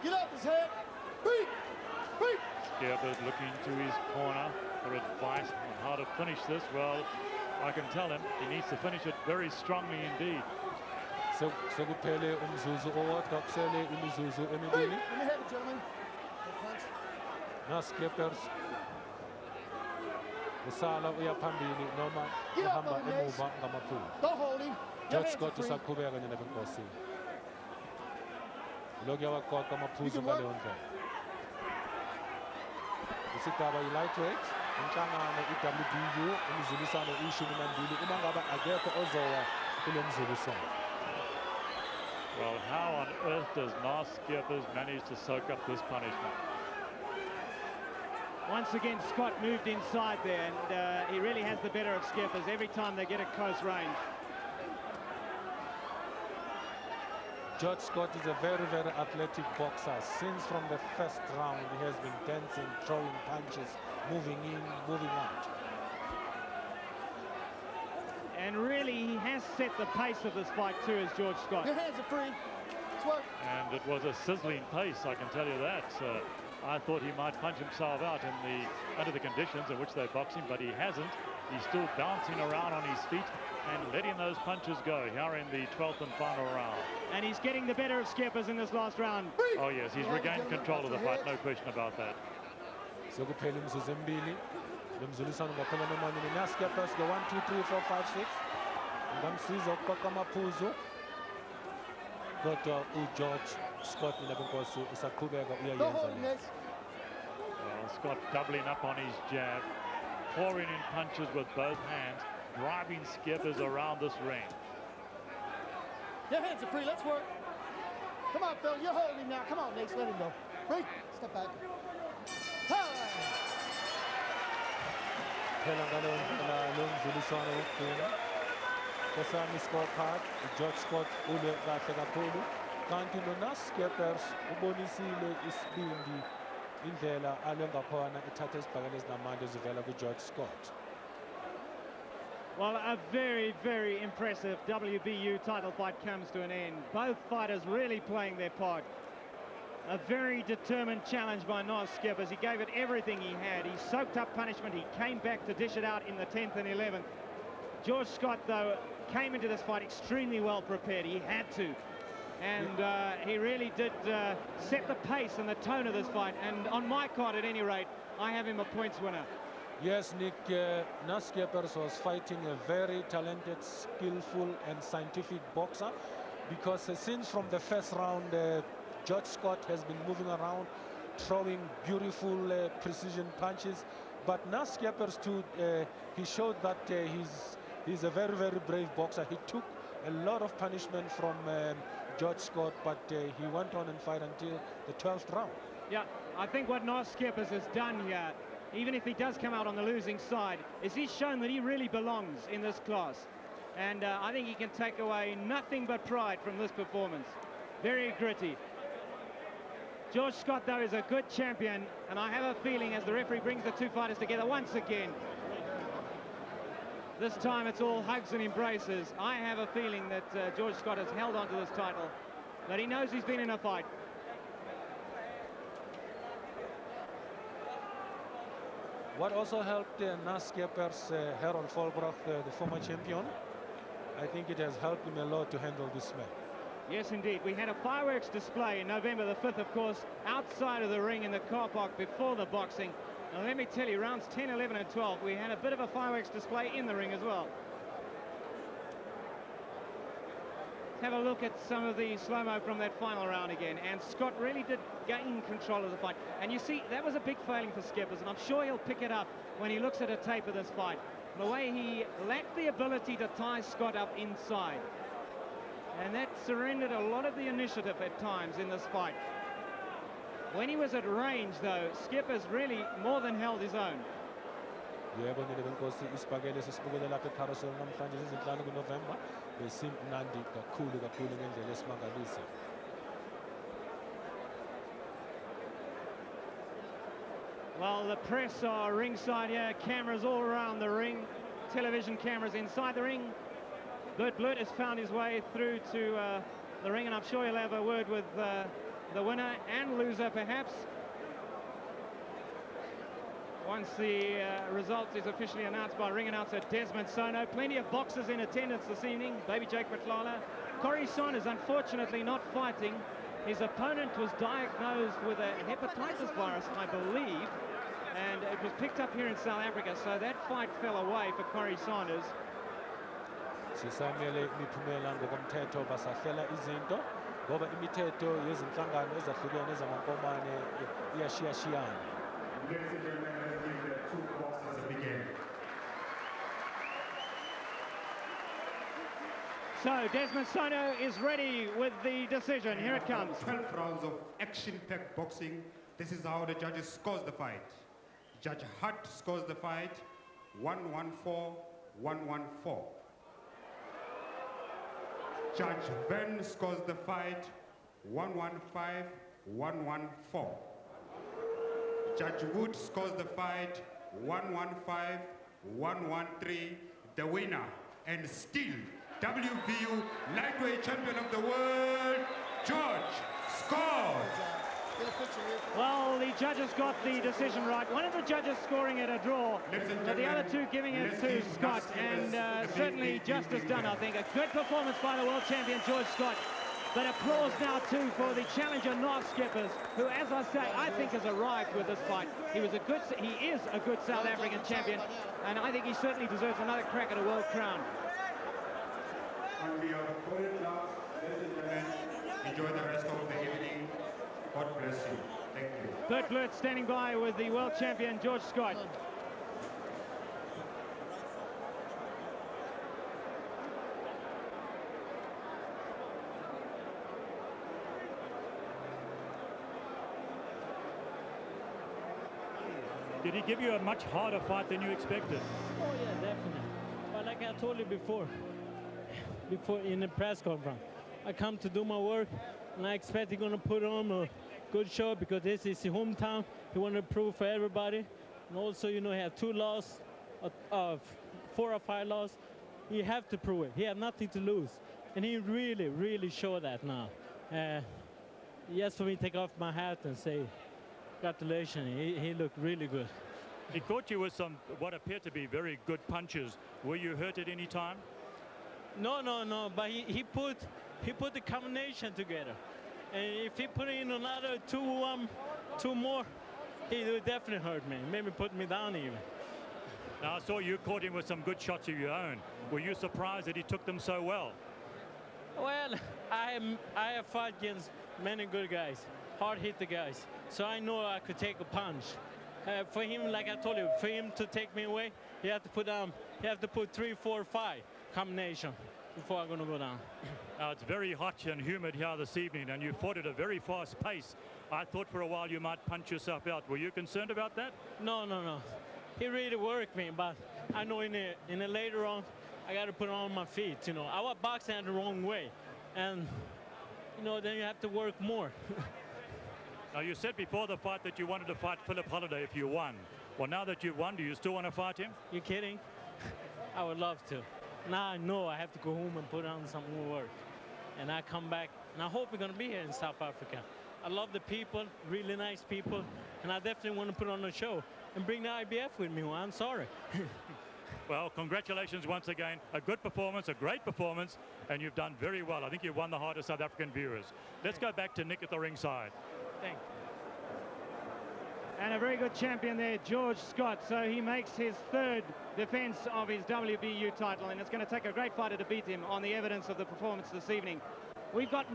Get up his head. Feet. Feet. Scheepers looking to his corner for advice on how to finish this. Well, I can tell him he needs to finish it very strongly indeed. Sekuphele umzuzu owodwa kusele imizuzu Feet. emibili. Let me have it, gentlemen. No punch. Naas Scheepers usala uya phambili noma Get up uhamba on the legs. emuva ngamaphuzu. Don't hold him. Your George hands are Scott free. usaqhubeka nina benkosi. Lokhu yawaqoqa amaphuzu You can work. ngaleyo ndlela. Isigaba yi-lightweight inhlangano i-WBU imizuliswano ishumi nambili uma ngaba akekho ozowa kulo mzuliswano. Well, how on earth does Naas Scheepers manage to soak up this punishment? Once again, Scott moved inside there, and he really has the better of Scheepers every time they get at close range. George Scott is a very, very athletic boxer. Since from the first round, he has been dancing, throwing punches, moving in, moving out. And really, he has set the pace of this fight too, as George Scott. Your hands are free. Let's work. And it was a sizzling pace, I can tell you that. I thought he might punch himself out under the conditions in which they're boxing, but he hasn't. He's still bouncing around on his feet and letting those punches go here in the 12th and final round. And he's getting the better of Scheepers in this last round. Oh yes, he's regained control of the fight, no question about that. Sokuphela imizuzu emibili lomzuliswano ngaphela nomanyeni Scheepers go 1 2 3 4 5 6 ngamsiza ukuqoqa amaphuzu kodwa uGeorge Scott Nabinkosi usaqhubeka uyayenza le. Well, Scott doubling up on his jab, pouring in punches with both hands, driving Scheepers around this ring. Your hands are free. Let's work. Come on, Phil. You're holding him now. Come on, Nace. Let him go. Free. Step back. Phela ngalo mzuliswano wokugcina kwesami scorecard uGeorge Scott ule kahle kakhulu kanti noNaas Scheepers ubonisile isibindi indlela alwe ngakhona ethatha isibhakela ezinamandla ezivela kuGeorge Scott. Well, a very, very impressive WBU title fight comes to an end. Both fighters really playing their part. A very determined challenge by Naas Scheepers. He gave it everything he had. He soaked up punishment. He came back to dish it out in the 10th and 11th. George Scott, though, came into this fight extremely well prepared. He had to. And he really did set the pace and the tone of this fight. And on my card, at any rate, I have him a points winner. Yes, Nick, Naas Scheepers was fighting a very talented, skillful and scientific boxer because since from the first round, George Scott has been moving around, throwing beautiful precision punches. But Naas Scheepers too, he showed that he's a very, very brave boxer. He took a lot of punishment from George Scott, but he went on and fight until the 12th round. Yeah, I think what Naas Scheepers has done here, even if he does come out on the losing side, is he's shown that he really belongs in this class. And I think he can take away nothing but pride from this performance. Very gritty. George Scott, though, is a good champion, and I have a feeling as the referee brings the two fighters together once again, this time it's all hugs and embraces. I have a feeling that George Scott has held on to this title, that he knows he's been in a fight. What also helped Naas Scheepers, Harold Volbrock, the former champion, I think it has helped him a lot to handle this man. Yes, indeed. We had a fireworks display November the 5th, of course, outside of the ring in the car park before the boxing. And let me tell you, rounds 10, 11 and 12, we had a bit of a fireworks display in the ring as well. Let's have a look at some of the slow-mo from that final round again. And Scott really did gain control of the fight. And you see, that was a big failing for Scheepers, and I'm sure he'll pick it up when he looks at a tape of this fight. The way he lacked the ability to tie Scott up inside. And that surrendered a lot of the initiative at times in this fight. When he was at range, though, Scheepers really more than held his own. Yebo Nabinkosi isibhakele sesibukele lapha eCarousel namhlanje izinhlanu kuNovember besimnandi kakhulu ngendlela esimangalisa. Well, the press are ringside here, cameras all around the ring, television cameras inside the ring. Bert Blut has found his way through to the ring, and I'm sure he'll have a word with the winner and loser, perhaps, once the result is officially announced by ring announcer Desmond Sono. Plenty of boxers in attendance this evening. Baby Jake McLala. Corey Son is unfortunately not fighting. His opponent was diagnosed with a hepatitis virus, I believe, and it was picked up here in South Africa, so that fight fell away for Corey Saunders. Sisamele imiphumela ngokomthetho basahlela izinto ngoba imithetho yezinhlangano ezahlukene ezamankomane iyashiyashiyana. Ladies and gentlemen, let's give the two boxers a begin. So Desmond Sono is ready with the decision. Here it comes. 12 rounds of action-packed boxing. This is how the judges scores the fight. Judge Hutt scores the fight 114-114. Judge Ben scores the fight 115-114. Judge Wood scores the fight 115-113. The winner and still WBU lightweight champion of the world, George Scott. Well, the judges got the decision right. One of the judges scoring it a draw, but the other two giving it to Scott, and certainly justice done, I think. A good performance by the world champion, George Scott. But applause now, too, for the challenger, Naas Scheepers, who, as I say, I think has arrived with this fight. He is a good South African champion, and I think he certainly deserves another crack at a world crown. On behalf of Golden Club, ladies and gentlemen, enjoy the rest of the evening. God bless you. Thank you. Bert Blurt standing by with the world champion, George Scott. Did he give you a much harder fight than you expected? Oh yeah, definitely. But like I told you before in the press conference, I come to do my work, and I expect he's going to put on a good show because this is his hometown. He want to prove for everybody, and also, you know, he had 2 losses, 4 or 5 losses. He have to prove it. He have nothing to lose, and he really, really showed that now. Yes, for me, take off my hat and say, congratulations. He looked really good. He caught you with some what appeared to be very good punches. Were you hurt at any time? No. But he put the combination together, and if he put in another 2 more, he would definitely hurt me. Maybe put me down even. Now I saw you caught him with some good shots of your own. Were you surprised that he took them so well? Well, I have fought against many good guys, hard-hitter guys, so I know I could take a punch. For him, like I told you, for him to take me away, he have to put 3, 4, 5 combination before I'm gonna go down. Now it's very hot and humid here this evening, and you fought at a very fast pace. I thought for a while you might punch yourself out. Were you concerned about that? No. He really worked me, but I know in the later on, I got to put on my feet. You know, I was boxing the wrong way, and you know, then you have to work more. Now you said before the fight that you wanted to fight Philip Holliday if you won. Well, now that you've won, do you still want to fight him? You kidding? I would love to. Now I know I have to go home and put on some more work, and I come back, and I hope we're gonna be here in South Africa. I love the people, really nice people, and I definitely want to put on a show and bring the IBF with me. Well, I'm sorry. Well, congratulations once again. A good performance, a great performance, and you've done very well. I think you've won the heart of South African viewers. Let's go back to Nick at the ringside. Thank you. And a very good champion there, George Scott. So he makes his 3rd defense of his WBU title, and it's going to take a great fighter to beat him on the evidence of the performance this evening. We've got